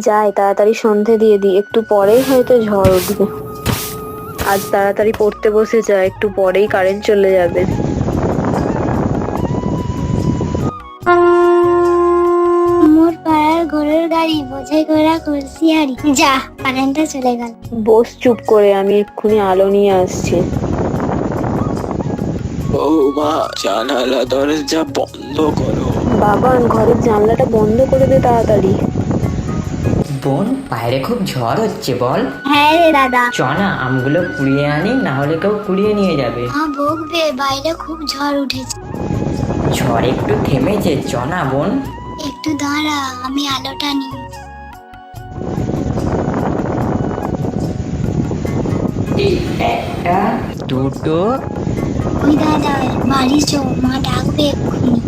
যাই তাড়াতাড়ি সন্ধে দিয়ে দিই, একটু পরেই হয়তো ঝড় উঠবে। আজ তাড়াতাড়ি পড়তে বসে যা, একটু পরেই কারেন্ট চলে যাবে। মোর পাড়ার গরুর গাড়ি বোঝাই করা করছি হারি, যা কারেন্টটা চলে গেল। বস চুপ করে, আমি এক্ষুনি আলো নিয়ে আসছি। বৌমা, জানালা দরজা বন্ধ করো। বাবান, ঘরের জানলাটা বন্ধ করে দে তাড়াতাড়ি। বোন, বাইরে খুব ঝড় হচ্ছে বল। হ্যাঁ রে দাদা। চ না, আমগুলো কুড়িয়ে আনি, না হলে কেউ কুড়িয়ে নিয়ে যাবে। মা বকবে, বাইরে খুব ঝড় উঠেছে। ঝড় একটু থেমেছে, চ না বোন। একটু দাঁড়া, আমি আলোটা নিই। এই একটা, দুটো। ওই দাদা, বাড়ি চো, মা ডাকবে এক্ষুনি।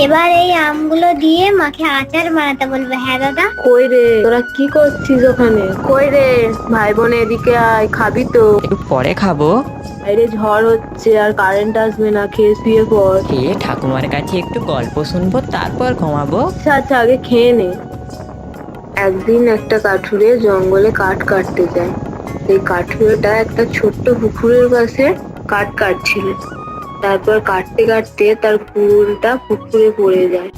এবার এই আমগুলো দিয়ে মাকে আচার বানাতে বলবে। হ্যাঁ দাদা। কই রে, তোরা কি করছিস ওখানে? কই রে ভাই বোন, এদিকে আয়, খাবি তো? একটু পরে খাবো। বাইরে ঝড় হচ্ছে আর কারেন্ট আসবে না, খেয়ে শুয়ে পড়। খেয়ে ঠাকুমার কাছে একটু গল্প শুনবো, তারপর ঘুমাবো। আচ্ছা আচ্ছা, আগে খেয়ে নে। একদিন একটা কাঠুরে জঙ্গলে কাঠ কাটতে যায়। সেই কাঠুরেটা একটা ছোট্ট পুকুরের পাশে কাঠ কাটছিল। তারপর কাটতে কাটতে তার কুড়ুলটা পুকুরে পড়ে যায়।